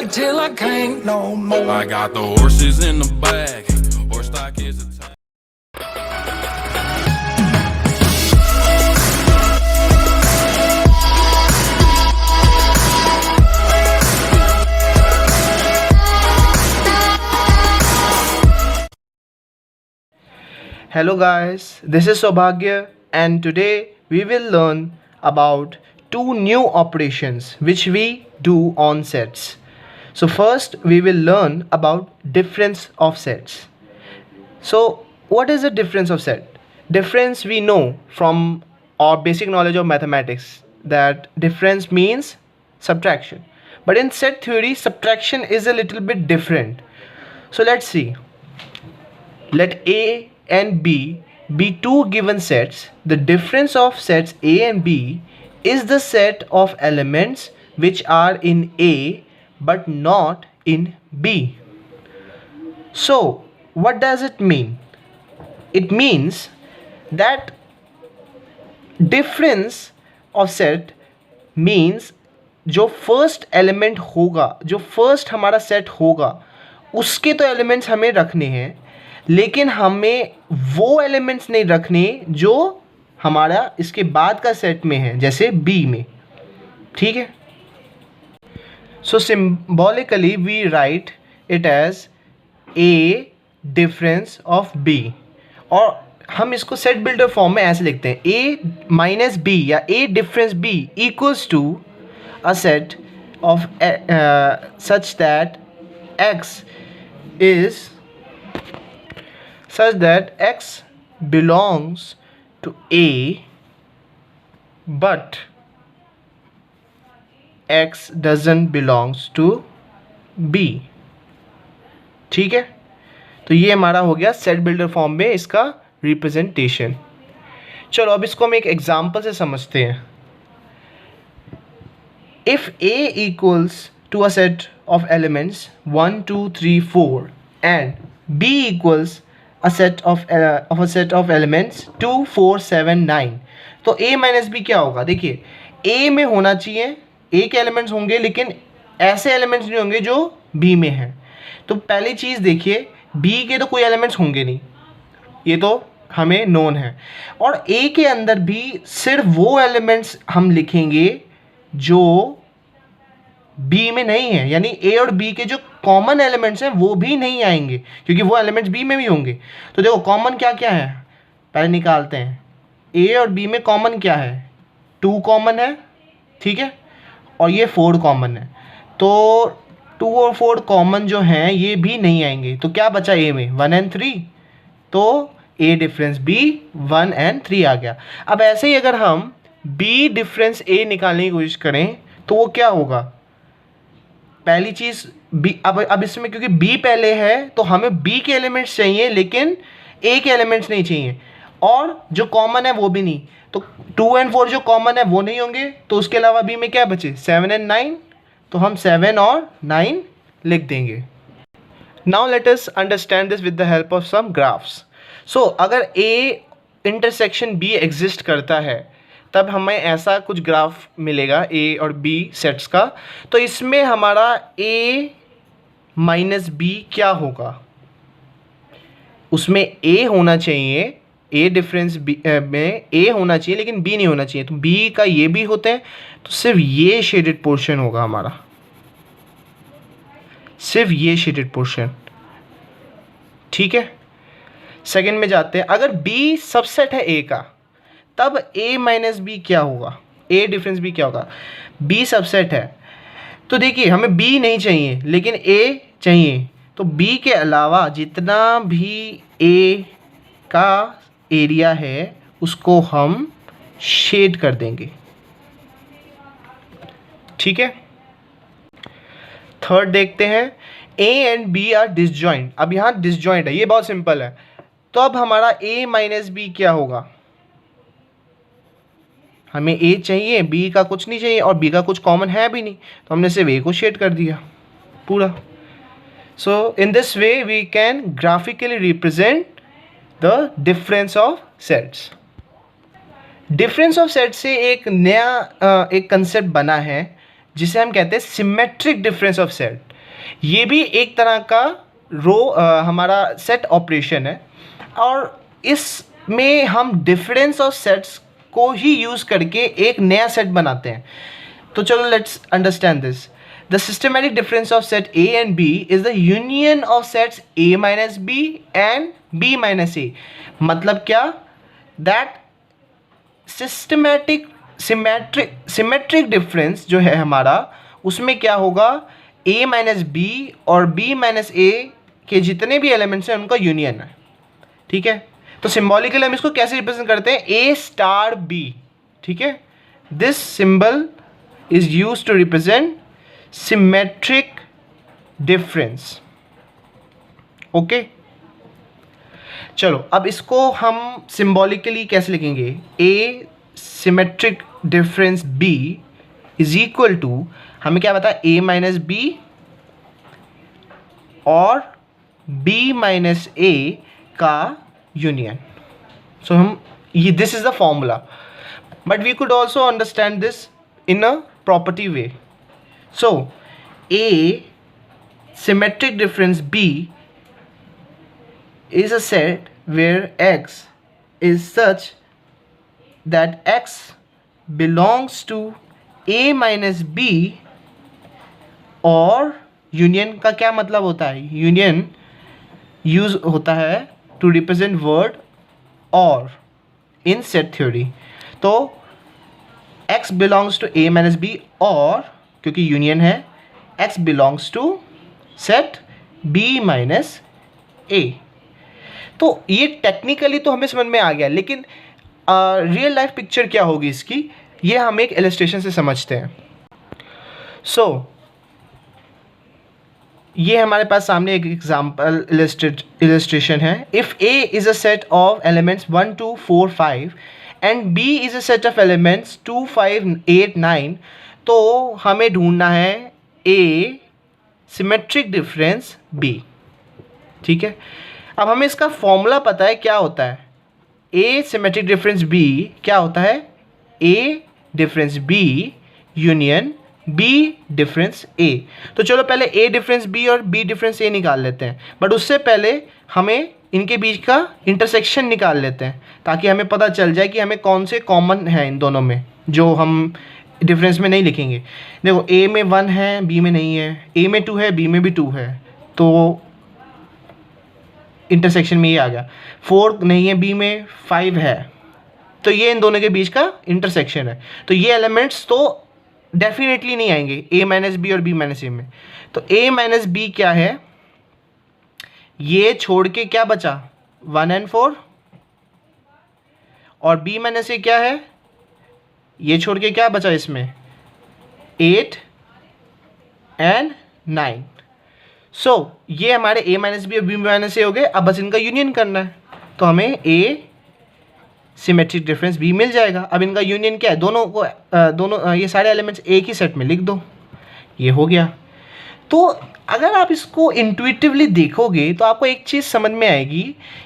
till I can't no more. I got the horses in the back, horse stock is a Hello guys, this is Saubhagya and today we will learn about two new operations which we do on sets. So first we will learn about difference of sets. So what is the difference of set? Difference we know from our basic knowledge of mathematics that difference means subtraction. But in set theory subtraction is a little bit different. So let's see. Let A and B be two given sets. The difference of sets A and B is the set of elements which are in A but not in B. So what does it mean? It means that difference of set means जो first element होगा, जो first हमारा set होगा उसके तो elements हमें रखने हैं, लेकिन हमें वो एलिमेंट्स नहीं रखने जो हमारा इसके बाद का सेट में है, जैसे बी में. ठीक है. So symbolically we write it as A difference of B, और हम इसको सेट बिल्डर फॉर्म में ऐसे लिखते हैं ए माइनस बी या A difference B equals to a set of such that X is such that x belongs to A but x doesn't belongs to B. ठीक है. तो ये हमारा हो गया सेट बिल्डर फॉर्म में इसका रिप्रेजेंटेशन. चलो अब इसको हम एक एग्जांपल से समझते हैं. If A equals to a set of elements 1 2 3 4 and B equals a set of elements 2 4 7 9, तो A माइनस बी क्या होगा? देखिए A में होना चाहिए, A के एलिमेंट्स होंगे लेकिन ऐसे एलिमेंट्स नहीं होंगे जो B में हैं. तो पहली चीज़ देखिए B के तो कोई एलिमेंट्स होंगे नहीं, ये तो हमें नोन है, और A के अंदर भी सिर्फ वो एलिमेंट्स हम लिखेंगे जो बी में नहीं है, यानी ए और बी के जो कॉमन एलिमेंट्स हैं वो भी नहीं आएंगे क्योंकि वो एलिमेंट्स बी में भी होंगे. तो देखो कॉमन क्या क्या है पहले निकालते हैं. ए और बी में कॉमन क्या है? 2 कॉमन है, ठीक है, और ये 4 कॉमन है. तो 2 और 4 कॉमन जो हैं ये भी नहीं आएंगे. तो क्या बचा ए में? 1 and 3. तो ए डिफरेंस बी 1 and 3 आ गया. अब ऐसे ही अगर हम बी डिफरेंस ए निकालने की कोशिश करें तो वो क्या होगा? पहली चीज़ बी, अब इसमें क्योंकि बी पहले है तो हमें बी के एलिमेंट्स चाहिए लेकिन ए के एलिमेंट्स नहीं चाहिए, और जो कॉमन है वो भी नहीं. तो 2 and 4 जो कॉमन है वो नहीं होंगे, तो उसके अलावा बी में क्या बचे? 7 and 9. तो हम 7 और 9 लिख देंगे. Now let us understand this with the help of some graphs. So अगर ए इंटरसेक्शन बी एग्जिस्ट करता है तब हमें ऐसा कुछ ग्राफ मिलेगा ए और बी सेट्स का. तो इसमें हमारा ए माइनस बी क्या होगा? उसमें ए होना चाहिए, ए डिफरेंस बी में ए होना चाहिए लेकिन बी नहीं होना चाहिए. तो बी का ये भी होते हैं, तो सिर्फ ये शेडेड पोर्शन होगा हमारा, सिर्फ ये शेडेड पोर्शन. ठीक है. सेकंड में जाते हैं. अगर बी सबसेट है ए का तब a माइनस बी क्या होगा? a डिफरेंस b क्या होगा? b सबसेट है, तो देखिए हमें b नहीं चाहिए लेकिन a चाहिए. तो b के अलावा जितना भी a का एरिया है उसको हम शेड कर देंगे. ठीक है. थर्ड देखते हैं. a and b are disjoint. अब यहाँ डिसजॉइंट है, ये बहुत सिंपल है. तो अब हमारा a माइनस बी क्या होगा? हमें ए चाहिए, बी का कुछ नहीं चाहिए और बी का कुछ कॉमन है भी नहीं, तो हमने सिर्फ ए को शेड कर दिया पूरा. So in this way we can graphically represent the difference of sets. Difference of set से एक नया एक कंसेप्ट बना है जिसे हम कहते हैं सिमेट्रिक डिफरेंस ऑफ सेट। ये भी एक तरह का हमारा सेट ऑपरेशन है, और इसमें हम डिफरेंस ऑफ सेट्स को ही यूज़ करके एक नया सेट बनाते हैं। तो चलो let's understand this. The systematic difference of set A and B is the union of sets A minus B and B minus A. मतलब क्या? दैट सिमेट्रिक डिफरेंस जो है हमारा, उसमें क्या होगा, a माइनस बी और b माइनस ए के जितने भी एलिमेंट्स हैं उनका यूनियन है। ठीक है, तो सिम्बॉलिकली हम इसको कैसे रिप्रेजेंट करते हैं? a star b। ठीक है, this symbol is use to represent symmetric difference. Okay, चलो अब इसको हम सिम्बॉलिकली कैसे लिखेंगे? a symmetric difference b is equal to, हमें क्या पता है, a माइनस बी और b माइनस a का यूनियन। सो हम ये this is the formula, but we could also understand this in a property way. So a symmetric difference b is a set where x is such that x belongs to a minus b, और union का क्या मतलब होता है? Union use होता है to represent word और in set theory. तो x belongs to a minus b, और क्योंकि यूनियन है x belongs to set b minus a। तो ये टेक्निकली तो हमें समझ में आ गया, लेकिन रियल लाइफ पिक्चर क्या होगी इसकी, ये हम एक इलस्ट्रेशन से समझते हैं। सो ये हमारे पास सामने एक एग्जाम्पल इलस्ट्रेशन है। If a is a set of elements 1 2 4 5 and b is a set of elements 2 5 8 9, तो हमें ढूंढना है a सिमेट्रिक डिफरेंस b। ठीक है, अब हमें इसका फॉर्मूला पता है क्या होता है। a सिमेट्रिक डिफरेंस b क्या होता है? a difference b union b difference a। तो चलो पहले a डिफरेंस b और b डिफरेंस a निकाल लेते हैं, बट उससे पहले हमें इनके बीच का इंटरसेक्शन निकाल लेते हैं, ताकि हमें पता चल जाए कि हमें कौन से कॉमन हैं इन दोनों में, जो हम डिफरेंस में नहीं लिखेंगे। देखो a में 1 है, b में नहीं है, a में 2 है, b में भी 2 है, तो इंटरसेक्शन में ये आ गया। 4 नहीं है b में, 5 है, तो ये इन दोनों के बीच का इंटरसेक्शन है। तो ये एलिमेंट्स तो डेफिनेटली नहीं आएंगे a माइनस बी और b माइनस ए में। तो a माइनस बी क्या है? ये छोड़ के क्या बचा? 1 and 4। और b माइनस ए क्या है? ये छोड़ के क्या बचा इसमें? 8 and 9। सो ये हमारे a माइनस बी और b माइनस ए हो गए। अब बस इनका यूनियन करना है, तो हमें a सिमेट्रिक डिफरेंस b मिल जाएगा। अब इनका यूनियन क्या है? दोनों ये सारे एलिमेंट्स एक ही सेट में लिख दो, ये हो गया। तो अगर आप इसको इंट्यूटिवली देखोगे तो आपको एक चीज़ समझ में आएगी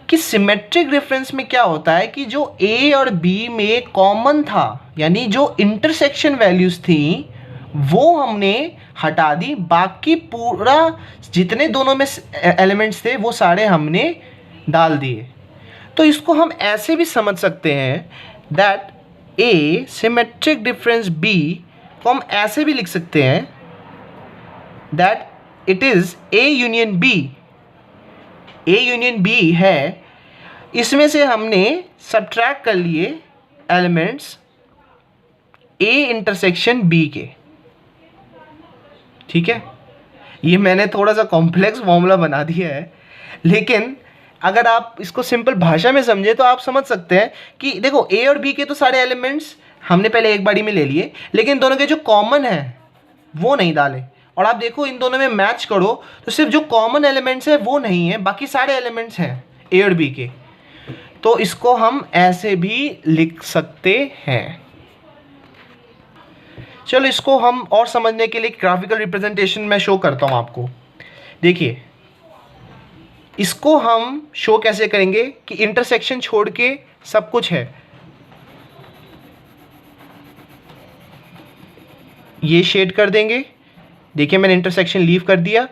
कि सिमेट्रिक डिफरेंस में क्या होता है कि जो a और b में कॉमन था, यानी जो इंटरसेक्शन वैल्यूज़ थी वो हमने हटा दी, बाकी पूरा जितने दोनों में एलिमेंट्स थे वो सारे हमने डाल दिए। तो इसको हम ऐसे भी समझ सकते हैं that a symmetric difference b को हम ऐसे भी लिख सकते हैं that it is a union b। a union b है, इसमें से हमने सब्ट्रैक्ट कर लिए एलिमेंट्स a इंटरसेक्शन b के। ठीक है, ये मैंने थोड़ा सा कॉम्प्लेक्स फॉर्मूला बना दिया है, लेकिन अगर आप इसको सिंपल भाषा में समझे तो आप समझ सकते हैं कि देखो a और b के तो सारे एलिमेंट्स हमने पहले एक बारी में ले लिए, लेकिन दोनों के जो कॉमन है वो नहीं डाले। और आप देखो इन दोनों में मैच करो तो सिर्फ जो कॉमन एलिमेंट्स है वो नहीं है, बाकी सारे एलिमेंट्स हैं a और b के। तो इसको हम ऐसे भी लिख सकते हैं। चलो इसको हम और समझने के लिए ग्राफिकल रिप्रेजेंटेशन में शो करता हूँ आपको। देखिए इसको हम शो कैसे करेंगे कि इंटरसेक्शन छोड़ के सब कुछ है। ये शेड कर देंगे, देखिए मैंने इंटरसेक्शन लीव कर दिया,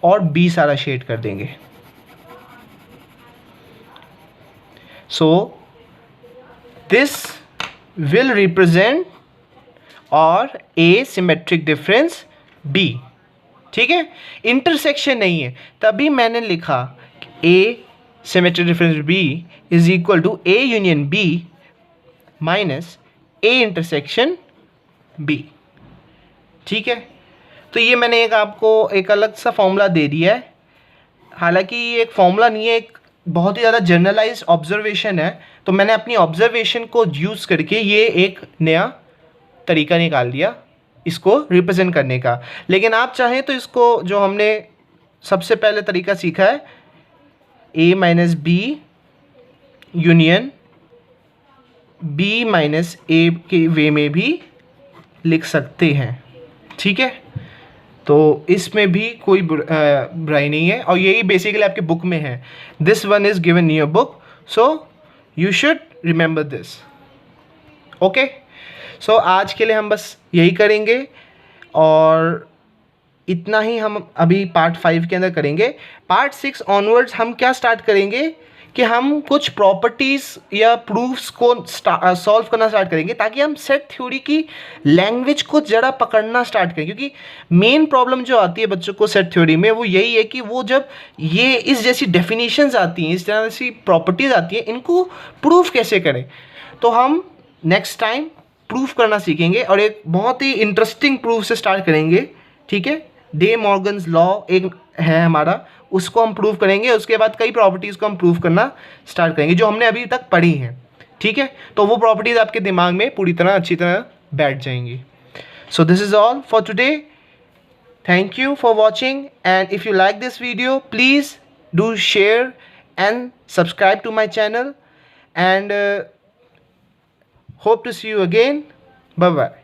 और बी सारा शेड कर देंगे. सो दिस विल रिप्रेजेंट और ए सिमेट्रिक डिफरेंस बी. ठीक है, इंटरसेक्शन नहीं है, तभी मैंने लिखा A symmetric difference B is equal to A union B minus A intersection B. ठीक है, तो ये मैंने एक आपको एक अलग सा फॉर्मूला दे दिया है. हालांकि ये एक फॉर्मूला नहीं है, एक बहुत ही ज़्यादा जनरलाइज ऑब्जर्वेशन है, तो मैंने अपनी ऑब्जर्वेशन को यूज़ करके ये एक नया तरीका निकाल दिया इसको रिप्रेजेंट करने का. लेकिन आप चाहें तो इसको, जो हमने सबसे पहले तरीका सीखा है, A minus B union B minus A के वे में भी लिख सकते हैं. ठीक है, तो इसमें भी कोई बुराई नहीं है, और यही बेसिकली आपके बुक में है. This one is given in your book, so you should remember this. Okay, so आज के लिए हम बस यही करेंगे, और इतना ही हम अभी पार्ट 5 के अंदर करेंगे. पार्ट 6 ऑनवर्ड्स हम क्या स्टार्ट करेंगे कि हम कुछ प्रॉपर्टीज़ या प्रूफ्स को सॉल्व करना स्टार्ट करेंगे, ताकि हम सेट थ्योरी की लैंग्वेज को ज़रा पकड़ना स्टार्ट करें. क्योंकि मेन प्रॉब्लम जो आती है बच्चों को सेट थ्योरी में, वो यही है कि वो जब ये इस जैसी डेफिनेशंस आती हैं, इस तरह सी प्रॉपर्टीज़ आती हैं, इनको प्रूफ कैसे करें. तो हम नेक्स्ट टाइम प्रूफ करना सीखेंगे, और एक बहुत ही इंटरेस्टिंग प्रूफ से स्टार्ट करेंगे. ठीक है, डे मॉर्गन्स लॉ एक है हमारा, उसको हम प्रूव करेंगे. उसके बाद कई प्रॉपर्टीज़ को हम प्रूव करना स्टार्ट करेंगे जो हमने अभी तक पढ़ी हैं. ठीक है, तो वो प्रॉपर्टीज़ आपके दिमाग में पूरी तरह अच्छी तरह बैठ जाएंगी. So this is all for today. Thank you for watching, and if you like this video please do share and subscribe to my channel, and hope to see you again. Bye bye.